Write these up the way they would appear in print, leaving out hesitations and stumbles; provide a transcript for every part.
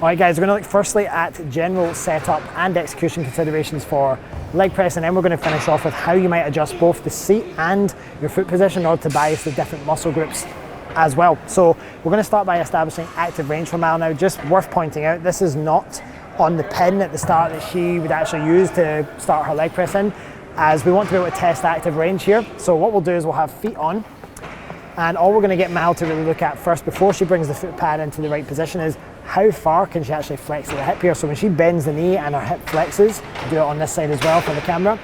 Alright guys, we're going to look firstly at general setup and execution considerations for leg press, and then we're going to finish off with how you might adjust both the seat and your foot position in order to bias the different muscle groups as well. So we're going to start by establishing active range for Mal now. Just worth pointing out, this is not on the pin at the start that she would actually use to start her leg press in, as we want to be able to test active range here. So what we'll do is we'll have feet on, and all we're going to get Mal to really look at first before she brings the foot pad into the right position is how far can she actually flex to the hip here. So when she bends the knee and her hip flexes, do it on this side as well for the camera,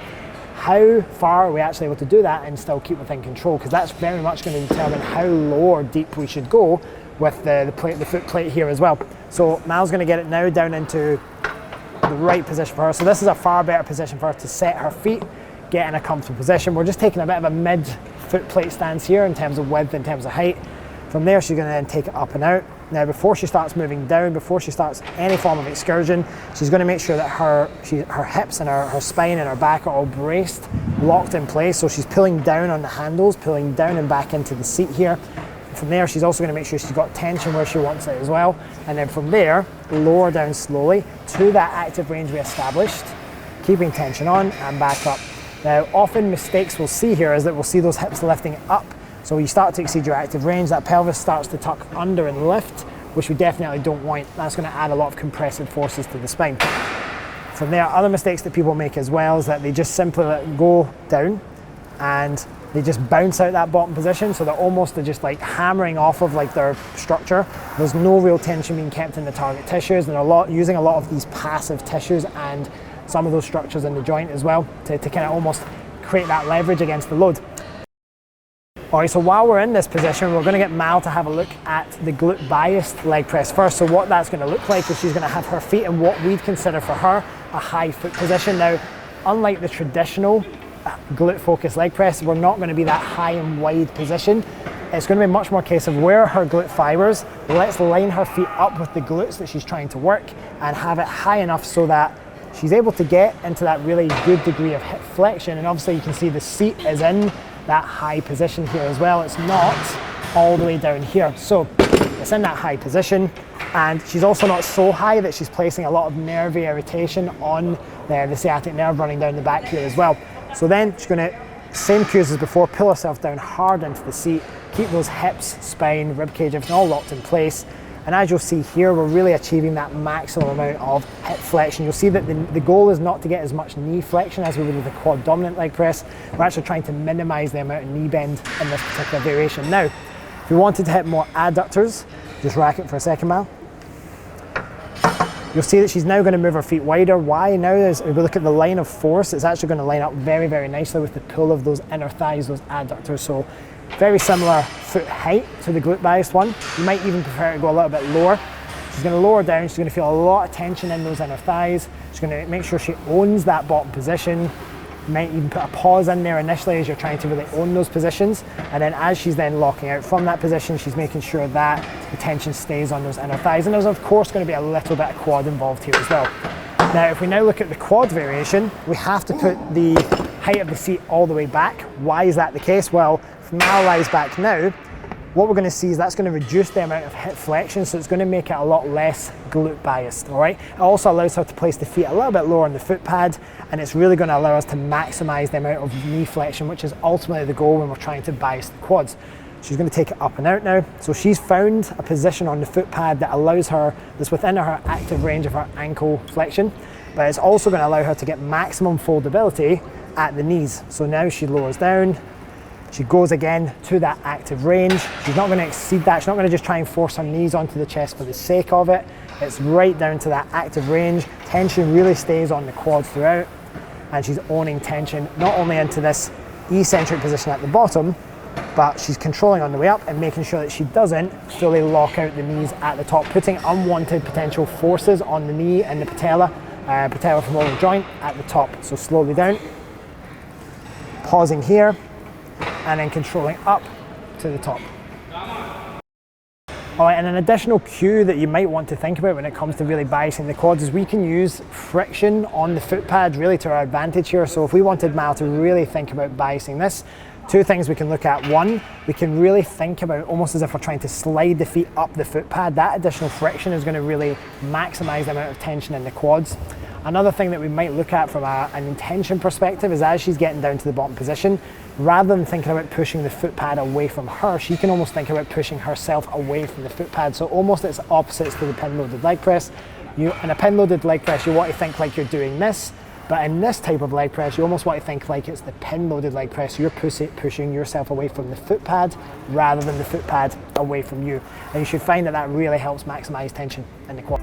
how far are we actually able to do that and still keep within control, because that's very much going to determine how low or deep we should go with the foot plate here as well. So Mal's going to get it now down into the right position for her. So this is a far better position for her to set her feet, get in a comfortable position. We're just taking a bit of a mid foot plate stance here in terms of width, in terms of height. From there, she's going to then take it up and out. Now, before she starts moving down, before she starts any form of excursion, she's going to make sure that her hips and her spine and her back are all braced, locked in place. So she's pulling down on the handles, pulling down and back into the seat here. From there, she's also going to make sure she's got tension where she wants it as well. And then from there, lower down slowly to that active range we established, keeping tension on and back up. Now, often mistakes we'll see here is that we'll see those hips lifting up. So you start to exceed your active range, that pelvis starts to tuck under and lift, which we definitely don't want. That's going to add a lot of compressive forces to the spine. From there, other mistakes that people make as well is that they just simply let it go down and they just bounce out that bottom position, so they're just like hammering off of like their structure. There's no real tension being kept in the target tissues, and they're using a lot of these passive tissues and some of those structures in the joint as well to kind of almost create that leverage against the load. Alright, so while we're in this position, we're going to get Mal to have a look at the glute biased leg press first. So what that's going to look like is she's going to have her feet in what we'd consider for her a high foot position. Now, unlike the traditional glute focused leg press, we're not going to be that high and wide position. It's going to be much more a case of where her glute fibers, let's line her feet up with the glutes that she's trying to work and have it high enough so that she's able to get into that really good degree of hip flexion. And obviously you can see the seat is in that high position here as well. It's not all the way down here. So it's in that high position, and she's also not so high that she's placing a lot of nerve irritation on the sciatic nerve running down the back here as well. So then she's going to, same cues as before, pull herself down hard into the seat, keep those hips, spine, rib cage, everything all locked in place. And as you'll see here, we're really achieving that maximum amount of hip flexion. You'll see that the goal is not to get as much knee flexion as we would with the quad dominant leg press. We're actually trying to minimize the amount of knee bend in this particular variation. Now, if you wanted to hit more adductors, just rack it for a second, Mal. You'll see that she's now going to move her feet wider. Why now? Is if we look at the line of force, it's actually going to line up very, very nicely with the pull of those inner thighs, those adductors. So very similar foot height to the glute biased one. You might even prefer to go a little bit lower. She's going to lower down. She's going to feel a lot of tension in those inner thighs. She's going to make sure she owns that bottom position. You might even put a pause in there initially as you're trying to really own those positions. And then as she's then locking out from that position, she's making sure that the tension stays on those inner thighs. And there's of course going to be a little bit of quad involved here as well. Now, if we now look at the quad variation, we have to put the height of the seat all the way back. Why is that the case? Well, if Mal lies back now, what we're going to see is that's going to reduce the amount of hip flexion, so it's going to make it a lot less glute biased, all right? It also allows her to place the feet a little bit lower on the foot pad, and it's really going to allow us to maximize the amount of knee flexion, which is ultimately the goal when we're trying to bias the quads. She's going to take it up and out now. So she's found a position on the foot pad that allows her, that's within her active range of her ankle flexion, but it's also going to allow her to get maximum foldability at the knees. So now she lowers down, she goes again to that active range. She's not going to exceed that. She's not going to just try and force her knees onto the chest for the sake of it. It's right down to that active range. Tension really stays on the quads throughout, and she's owning tension not only into this eccentric position at the bottom, but she's controlling on the way up and making sure that she doesn't fully lock out the knees at the top, putting unwanted potential forces on the knee and the patellofemoral joint at the top. So slowly down, pausing here, and then controlling up to the top. All right, and an additional cue that you might want to think about when it comes to really biasing the quads is we can use friction on the foot pad really to our advantage here. So if we wanted Mal to really think about biasing this, Two things we can look at. One, we can really think about almost as if we're trying to slide the feet up the foot pad. That additional friction is going to really maximize the amount of tension in the quads. Another thing that we might look at from an intention perspective is as she's getting down to the bottom position, rather than thinking about pushing the foot pad away from her, she can almost think about pushing herself away from the foot pad. So almost it's opposites to the pin loaded leg press. In a pin loaded leg press, you want to think like you're doing this, but in this type of leg press, you almost want to think like it's the pin loaded leg press. You're pushing yourself away from the foot pad rather than the foot pad away from you. And you should find that that really helps maximize tension in the quad.